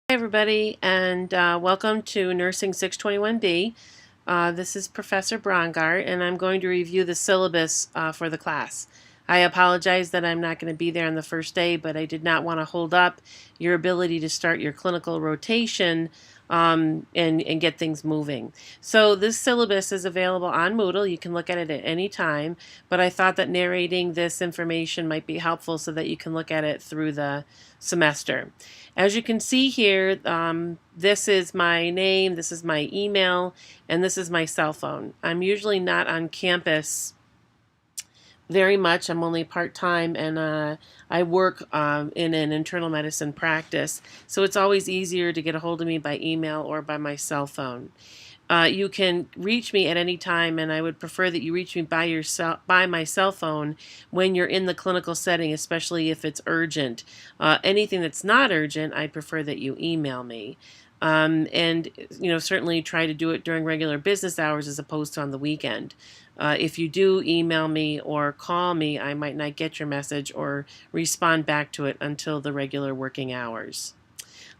Hi everybody, and welcome to Nursing 621b. This is Professor Brongart, and I'm going to review the syllabus for the class. I apologize that I'm not going to be there on the first day, but I did not want to hold up your ability to start your clinical rotation and get things moving. So this syllabus is available on Moodle. You can look at it at any time, but I thought that narrating this information might be helpful so that you can look at it through the semester. As you can see here, this is my name, this is my email, and this is my cell phone. I'm usually not on campus very much. I'm only part-time, and I work in an internal medicine practice, so it's always easier to get a hold of me by email or by my cell phone. You can reach me at any time, and I would prefer that you reach me by my cell phone when you're in the clinical setting, especially if it's urgent. Anything that's not urgent, I prefer that you email me. And certainly try to do it during regular business hours as opposed to on the weekend. If you do email me or call me, I might not get your message or respond back to it until the regular working hours.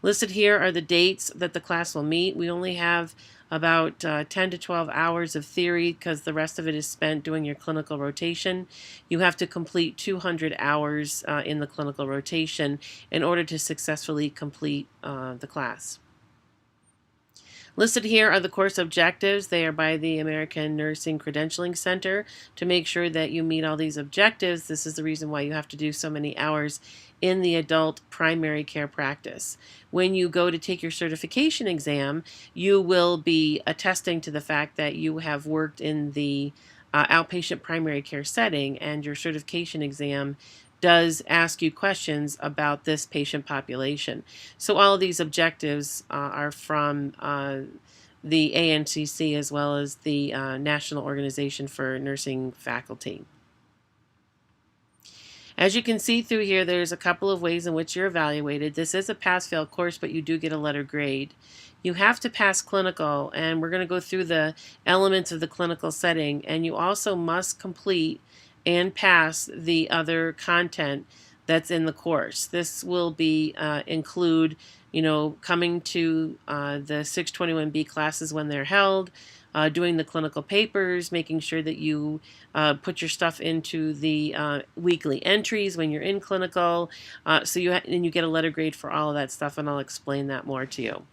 Listed here are the dates that the class will meet. We only have about 10 to 12 hours of theory because the rest of it is spent doing your clinical rotation. You have to complete 200 hours in the clinical rotation in order to successfully complete the class. Listed here are the course objectives. They are by the American Nursing Credentialing Center. To make sure that you meet all these objectives, this is the reason why you have to do so many hours in the adult primary care practice. When you go to take your certification exam, you will be attesting to the fact that you have worked in the outpatient primary care setting, and your certification exam does ask you questions about this patient population. So all of these objectives are from the ANCC as well as the National Organization for Nursing Faculty. As you can see through here, there's a couple of ways in which you're evaluated. This is a pass-fail course, but you do get a letter grade. You have to pass clinical, and we're going to go through the elements of the clinical setting, and you also must complete and pass the other content that's in the course. This will be include, coming to the 621b classes when they're held, doing the clinical papers, making sure that you put your stuff into the weekly entries when you're in clinical, and you get a letter grade for all of that stuff, and I'll explain that more to you.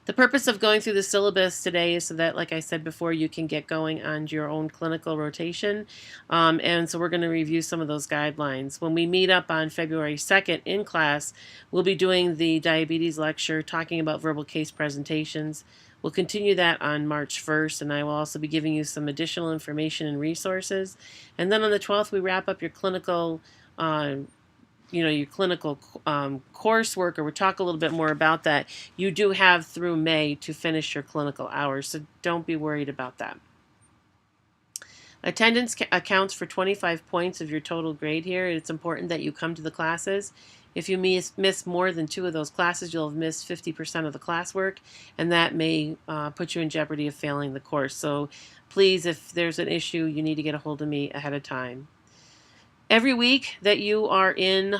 The purpose of going through the syllabus today is so that, like I said before, you can get going on your own clinical rotation. And so we're going to review some of those guidelines. When we meet up on February 2nd in class, we'll be doing the diabetes lecture, talking about verbal case presentations. We'll continue that on March 1st, and I will also be giving you some additional information and resources. And then on the 12th, we wrap up your clinical coursework, or we'll talk a little bit more about that. You do have through May to finish your clinical hours, so don't be worried about that. Attendance accounts for 25 points of your total grade here. It's important that you come to the classes. If you miss more than 2 of those classes, you'll have missed 50% of the classwork, and that may put you in jeopardy of failing the course. So please, if there's an issue, you need to get a hold of me ahead of time. Every week that you are in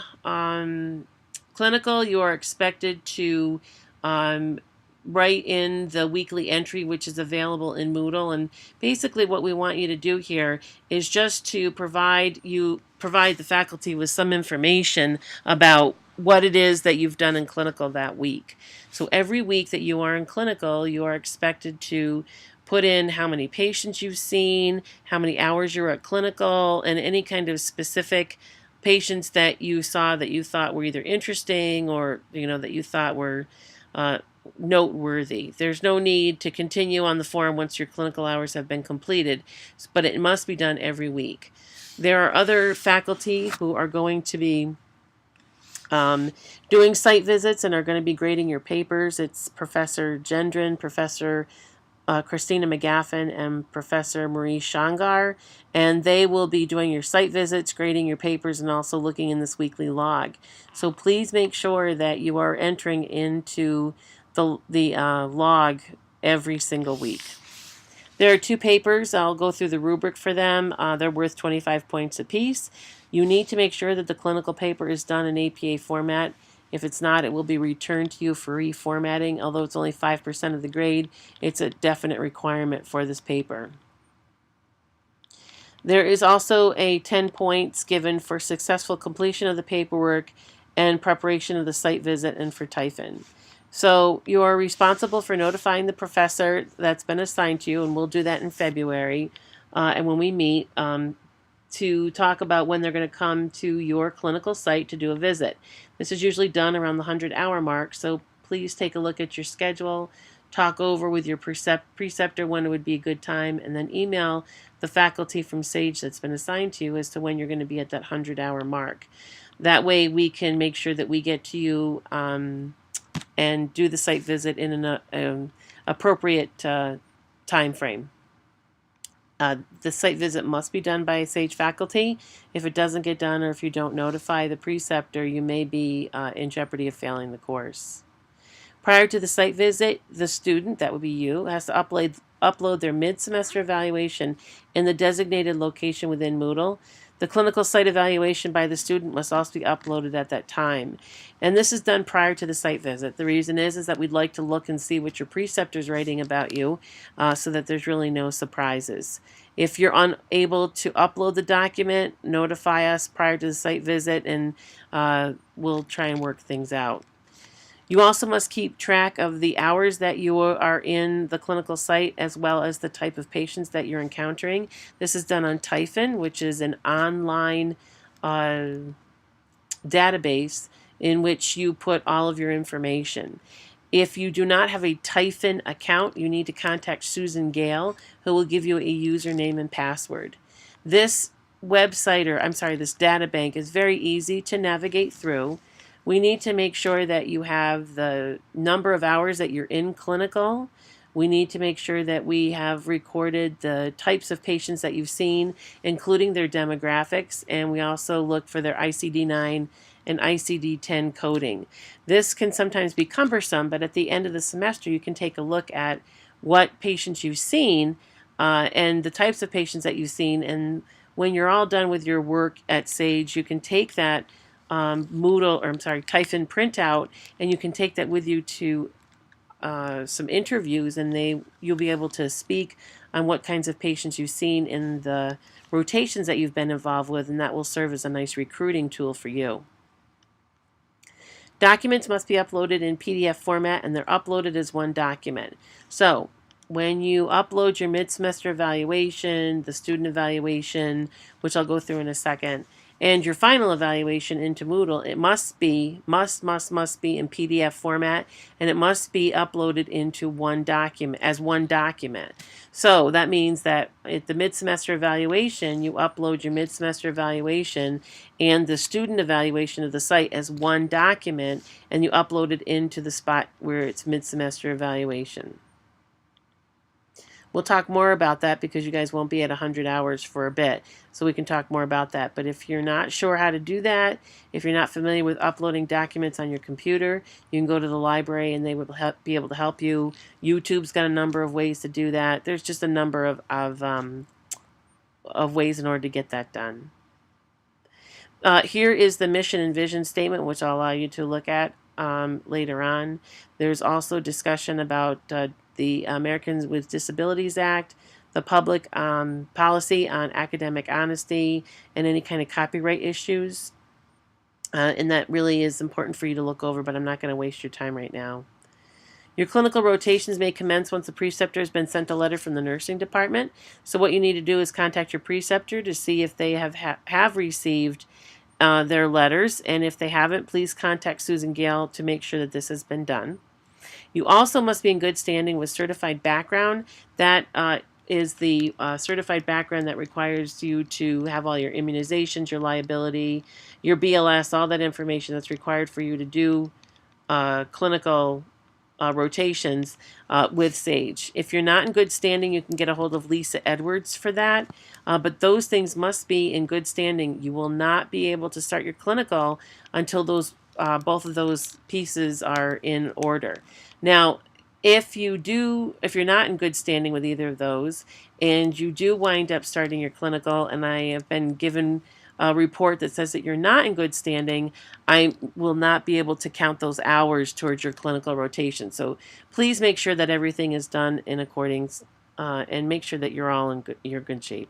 clinical, you are expected to write in the weekly entry, which is available in Moodle. And basically what we want you to do here is just to provide the faculty with some information about what it is that you've done in clinical that week. So every week that you are in clinical, you are expected to put in how many patients you've seen, how many hours you're at clinical, and any kind of specific patients that you saw that you thought were either interesting or that you thought were noteworthy. There's no need to continue on the form once your clinical hours have been completed, but it must be done every week. There are other faculty who are going to be doing site visits and are going to be grading your papers. It's Professor Gendron, Professor Christina McGaffin, and Professor Marie Shangar, and they will be doing your site visits, grading your papers, and also looking in this weekly log. So please make sure that you are entering into the log every single week. There are 2 papers. I'll go through the rubric for them. They're worth 25 points apiece. You need to make sure that the clinical paper is done in APA format. If it's not, it will be returned to you for reformatting. Although it's only 5% of the grade, it's a definite requirement for this paper. There is also a 10 points given for successful completion of the paperwork and preparation of the site visit and for typing. So you are responsible for notifying the professor that's been assigned to you, and we'll do that in February. And when we meet, to talk about when they're going to come to your clinical site to do a visit. This is usually done around the 100-hour mark, so please take a look at your schedule, talk over with your preceptor when it would be a good time, and then email the faculty from SAGE that's been assigned to you as to when you're going to be at that 100-hour mark. That way we can make sure that we get to you and do the site visit in an appropriate time frame. The site visit must be done by SAGE faculty. If it doesn't get done, or if you don't notify the preceptor, you may be in jeopardy of failing the course. Prior to the site visit, the student, that would be you, has to upload their mid-semester evaluation in the designated location within Moodle. The clinical site evaluation by the student must also be uploaded at that time. And this is done prior to the site visit. The reason is that we'd like to look and see what your preceptor is writing about you so that there's really no surprises. If you're unable to upload the document, notify us prior to the site visit and we'll try and work things out. You also must keep track of the hours that you are in the clinical site as well as the type of patients that you're encountering. This is done on Typhon, which is an online database in which you put all of your information. If you do not have a Typhon account, you need to contact Susan Gale, who will give you a username and password. This website, this data bank is very easy to navigate through. We need to make sure that you have the number of hours that you're in clinical. We need to make sure that we have recorded the types of patients that you've seen, including their demographics, and we also look for their ICD-9 and ICD-10 coding. This can sometimes be cumbersome, but at the end of the semester you can take a look at what patients you've seen and the types of patients that you've seen, and when you're all done with your work at SAGE, you can take that Typhon printout, and you can take that with you to some interviews, and you'll be able to speak on what kinds of patients you've seen in the rotations that you've been involved with, and that will serve as a nice recruiting tool for you. Documents must be uploaded in PDF format, and they're uploaded as one document. So when you upload your mid-semester evaluation, the student evaluation, which I'll go through in a second, and your final evaluation into Moodle, it must be in PDF format, and it must be uploaded into one document. So that means that at the mid-semester evaluation, you upload your mid-semester evaluation and the student evaluation of the site as one document, and you upload it into the spot where it's mid-semester evaluation. We'll talk more about that because you guys won't be at 100 hours for a bit, so we can talk more about that. But if you're not sure how to do that, if you're not familiar with uploading documents on your computer, you can go to the library and they will be able to help you. YouTube's got a number of ways to do that. There's just a number of ways in order to get that done. Here is the mission and vision statement, which I'll allow you to look at later on. There's also discussion about the Americans with Disabilities Act, the public policy on academic honesty, and any kind of copyright issues. And that really is important for you to look over, but I'm not going to waste your time right now. Your clinical rotations may commence once the preceptor has been sent a letter from the nursing department. So what you need to do is contact your preceptor to see if they have received their letters, and if they haven't, please contact Susan Gale to make sure that this has been done. You also must be in good standing with certified background. That is the certified background that requires you to have all your immunizations, your liability, your BLS, all that information that's required for you to do clinical rotations with SAGE. If you're not in good standing, you can get a hold of Lisa Edwards for that, but those things must be in good standing. You will not be able to start your clinical until both of those pieces are in order. Now, if you're not in good standing with either of those, and you do wind up starting your clinical, and I have been given a report that says that you're not in good standing, I will not be able to count those hours towards your clinical rotation. So please make sure that everything is done in accordance, and make sure that you're all in good shape.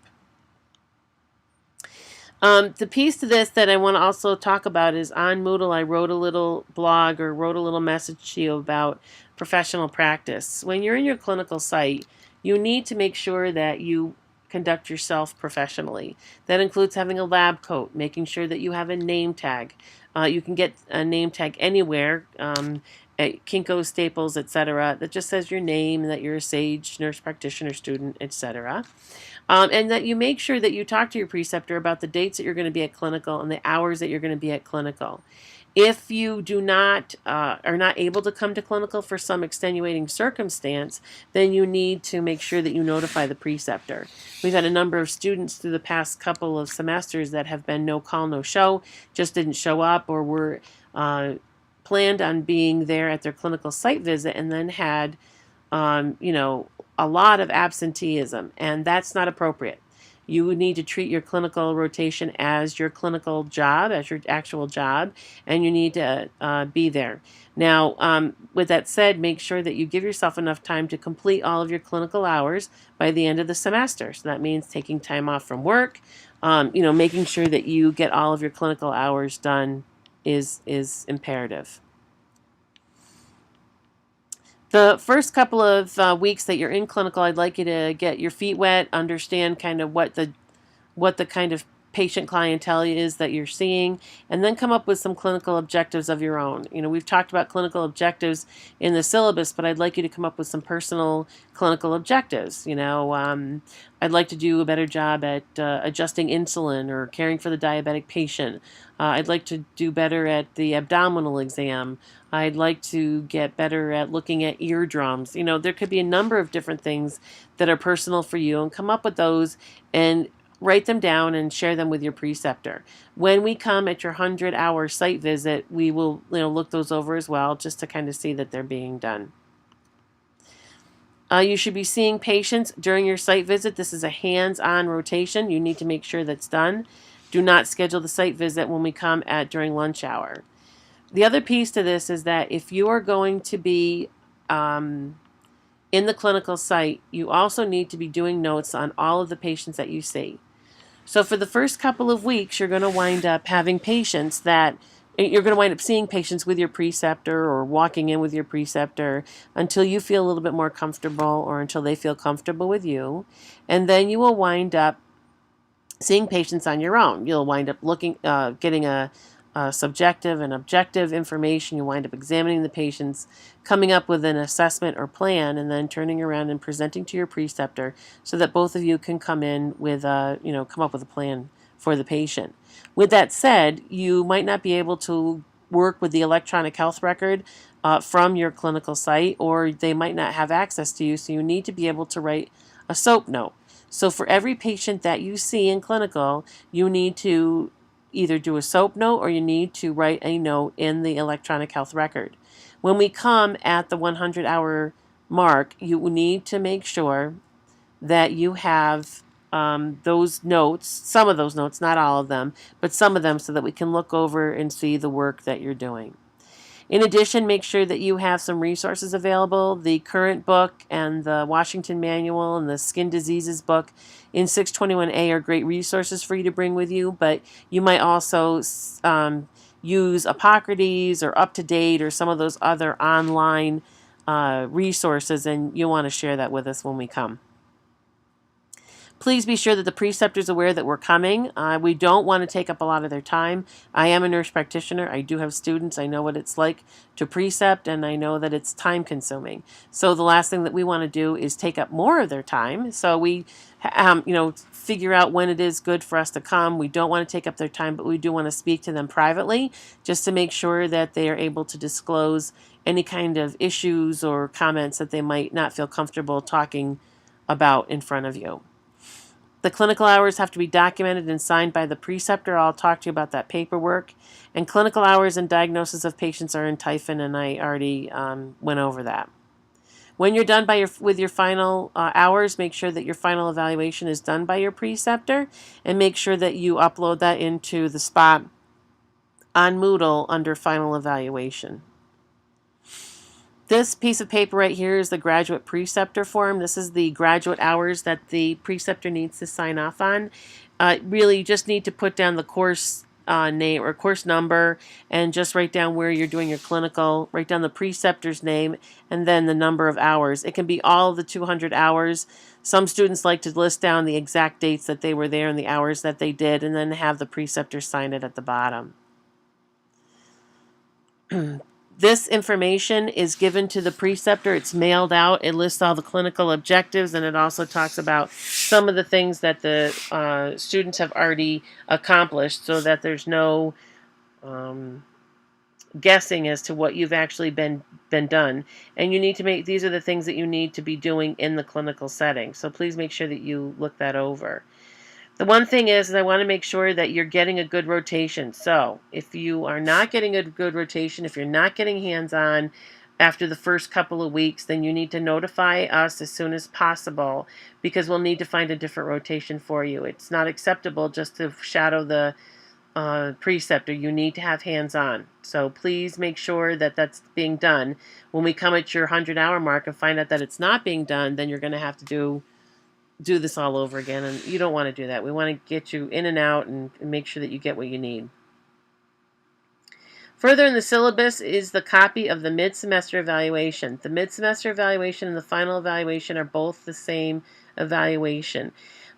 The piece to this that I want to also talk about is on Moodle. I wrote a little blog or wrote a little message to you about professional practice. When you're in your clinical site, you need to make sure that you conduct yourself professionally. That includes having a lab coat, making sure that you have a name tag. You can get a name tag anywhere, at Kinko's, Staples, etc., that just says your name and that you're a SAGE, nurse practitioner, student, etc. And that you make sure that you talk to your preceptor about the dates that you're going to be at clinical and the hours that you're going to be at clinical. If you do not are not able to come to clinical for some extenuating circumstance, then you need to make sure that you notify the preceptor. We've had a number of students through the past couple of semesters that have been no call, no show, just didn't show up, or were planned on being there at their clinical site visit and then had a lot of absenteeism, and that's not appropriate. You need to treat your clinical rotation as your clinical job, as your actual job, and you need to be there. Now, with that said, make sure that you give yourself enough time to complete all of your clinical hours by the end of the semester. So that means taking time off from work, making sure that you get all of your clinical hours done is imperative. The first couple of weeks that you're in clinical, I'd like you to get your feet wet, understand kind of what the kind of patient clientele is that you're seeing, and then come up with some clinical objectives of your own. We've talked about clinical objectives in the syllabus, but I'd like you to come up with some personal clinical objectives. I'd like to do a better job at adjusting insulin or caring for the diabetic patient. I'd like to do better at the abdominal exam. I'd like to get better at looking at eardrums. There could be a number of different things that are personal for you, and come up with those and write them down and share them with your preceptor. When we come at your 100-hour site visit, we will look those over as well, just to kind of see that they're being done. You should be seeing patients during your site visit. This is a hands-on rotation. You need to make sure that's done. Do not schedule the site visit when we come during lunch hour. The other piece to this is that if you are going to be in the clinical site, you also need to be doing notes on all of the patients that you see. So for the first couple of weeks, you're going to wind up having patients that you're going to wind up seeing patients with your preceptor or walking in with your preceptor until you feel a little bit more comfortable, or until they feel comfortable with you. And then you will wind up seeing patients on your own. You'll wind up getting a subjective and objective information. You wind up examining the patients, coming up with an assessment or plan, and then turning around and presenting to your preceptor so that both of you can come in with come up with a plan for the patient. With that said, you might not be able to work with the electronic health record from your clinical site, or they might not have access to you, so you need to be able to write a SOAP note. So for every patient that you see in clinical, you need to either do a SOAP note, or you need to write a note in the electronic health record. When we come at the 100-hour mark, you need to make sure that you have those notes, some of those notes, not all of them, but some of them, so that we can look over and see the work that you're doing. In addition, make sure that you have some resources available. The current book and the Washington Manual and the Skin Diseases book in 621A are great resources for you to bring with you, but you might also use Epocrates or Up to Date or some of those other online resources, and you'll want to share that with us when we come. Please be sure that the preceptor is aware that we're coming. We don't want to take up a lot of their time. I am a nurse practitioner. I do have students. I know what it's like to precept, and I know that it's time consuming. So the last thing that we want to do is take up more of their time. So we, figure out when it is good for us to come. We don't want to take up their time, but we do want to speak to them privately, just to make sure that they are able to disclose any kind of issues or comments that they might not feel comfortable talking about in front of you. The clinical hours have to be documented and signed by the preceptor. I'll talk to you about that paperwork. And clinical hours and diagnosis of patients are in Typhon, and I already went over that. When you're done with your final hours, make sure that your final evaluation is done by your preceptor, and make sure that you upload that into the spot on Moodle under final evaluation. This piece of paper right here is the graduate preceptor form. This is the graduate hours that the preceptor needs to sign off on. Really, you just need to put down the course name or course number, and just write down where you're doing your clinical, write down the preceptor's name, and then the number of hours. It can be all of the 200 hours. Some students like to list down the exact dates that they were there and the hours that they did, and then have the preceptor sign it at the bottom. This information is given to the preceptor. It's mailed out. It lists all the clinical objectives, and it also talks about some of the things that the students have already accomplished, so that there's no guessing as to what you've actually been done. And you need to make, these are the things that you need to be doing in the clinical setting. So please make sure that you look that over. The one thing is I want to make sure that you're getting a good rotation. So if you are not getting a good rotation, if you're not getting hands-on after the first couple of weeks, then you need to notify us as soon as possible, because we'll need to find a different rotation for you. It's not acceptable just to shadow the preceptor. You need to have hands-on. So please make sure that that's being done. When we come at your 100-hour mark and find out that it's not being done, then you're going to have to do this all over again, and you don't want to do that. We want to get you in and out and make sure that you get what you need. Further in the syllabus is the copy of the mid-semester evaluation. The mid-semester evaluation and the final evaluation are both the same evaluation.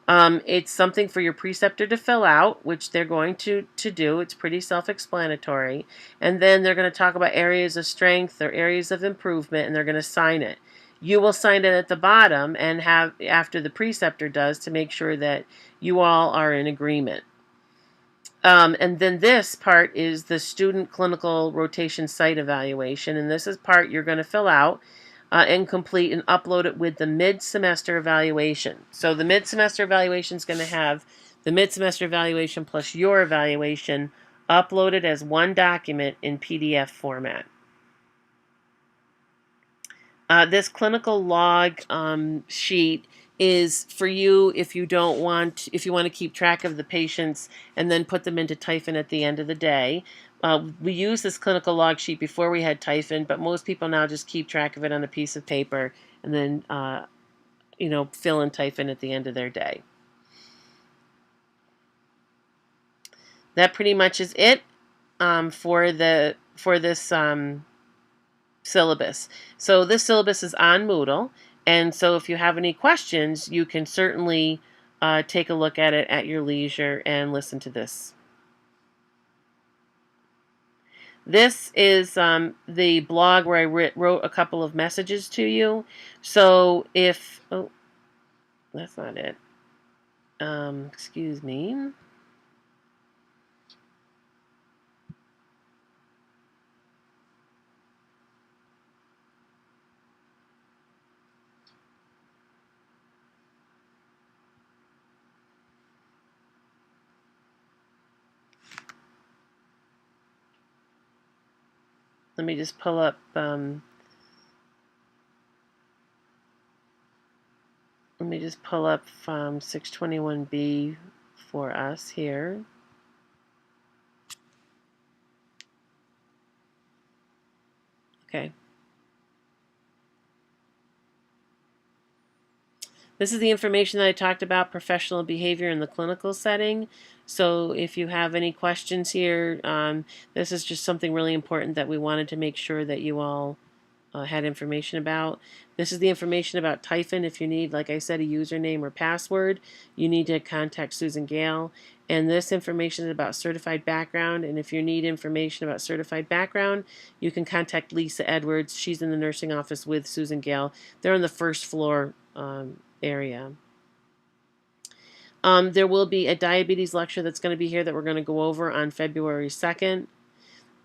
It's something for your preceptor to fill out, which they're going to do. It's pretty self-explanatory. And then they're going to talk about areas of strength or areas of improvement, and they're going to sign it. You will sign it at the bottom and have after the preceptor does, to make sure that you all are in agreement. And then this part is the student clinical rotation site evaluation, and this is part you're going to fill out and complete and upload it with the mid-semester evaluation. So the mid-semester evaluation is going to have the mid-semester evaluation plus your evaluation uploaded as one document in PDF format. This clinical log sheet is for you if you want to keep track of the patients and then put them into Typhon at the end of the day. We used this clinical log sheet before we had Typhon, but most people now just keep track of it on a piece of paper and then fill in Typhon at the end of their day. That pretty much is it for this syllabus. So this syllabus is on Moodle, and so if you have any questions, you can certainly take a look at it at your leisure and listen to this. This is the blog where I wrote a couple of messages to you. So if, oh, that's not it. Excuse me. Let me just pull up Let me just pull up 621b for us here. Okay. This is the information that I talked about, professional behavior in the clinical setting. So if you have any questions here, this is just something really important that we wanted to make sure that you all had information about. This is the information about Typhon. If you need, like I said, a username or password, you need to contact Susan Gale. And this information is about certified background. And if you need information about certified background, you can contact Lisa Edwards. She's in the nursing office with Susan Gale. They're on the first floor area. There will be a diabetes lecture that's going to be here that we're going to go over on February 2nd.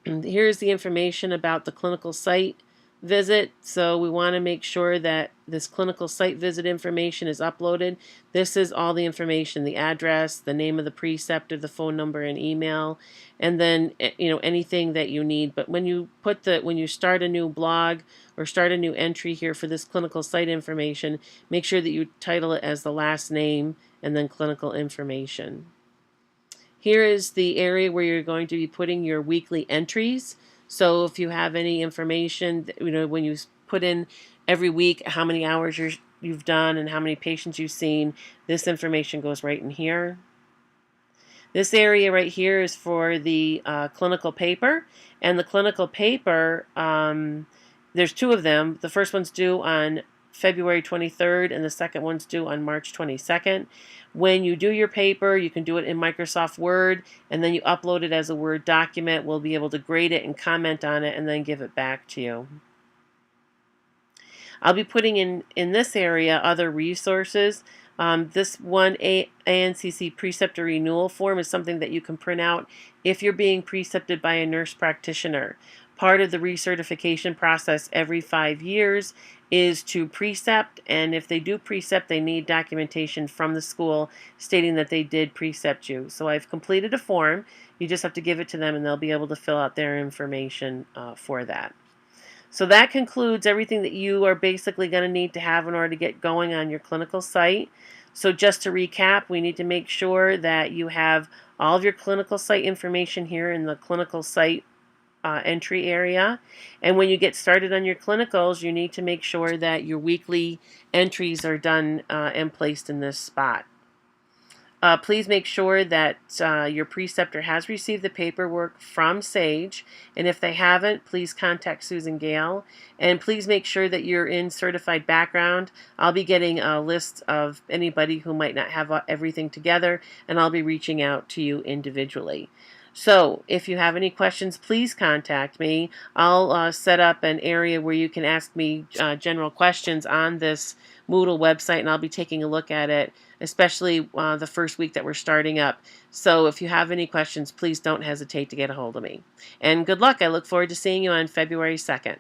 And here's the information about the clinical site visit, so we want to make sure that this clinical site visit information is uploaded. This is all the information: the address, the name of the preceptor, the phone number and email, and then anything that you need. But when you start a new blog or start a new entry here for this clinical site information, make sure that you title it as the last name and then clinical information. Here is the area where you're going to be putting your weekly entries. So if you have any information, when you put in every week how many hours you've done and how many patients you've seen, this information goes right in here. This area right here is for the clinical paper, and the clinical paper, there's two of them. The first one's due on February 23rd, and the second one's due on March 22nd. When you do your paper, you can do it in Microsoft Word, and then you upload it as a Word document. We'll be able to grade it and comment on it and then give it back to you. I'll be putting in this area other resources. This one ANCC preceptor renewal form is something that you can print out if you're being precepted by a nurse practitioner. Part of the recertification process every 5 years is to precept, and if they do precept, they need documentation from the school stating that they did precept you. So I've completed a form. You just have to give it to them and they'll be able to fill out their information for that. So that concludes everything that you are basically going to need to have in order to get going on your clinical site. So just to recap, we need to make sure that you have all of your clinical site information here in the clinical site entry area. And when you get started on your clinicals, you need to make sure that your weekly entries are done and placed in this spot. Please make sure that your preceptor has received the paperwork from Sage, and if they haven't, please contact Susan Gale. And please make sure that you're in certified background. I'll be getting a list of anybody who might not have everything together, and I'll be reaching out to you individually. So if you have any questions, please contact me. I'll set up an area where you can ask me general questions on this Moodle website, and I'll be taking a look at it, especially the first week that we're starting up. So if you have any questions, please don't hesitate to get a hold of me. And good luck. I look forward to seeing you on February 2nd.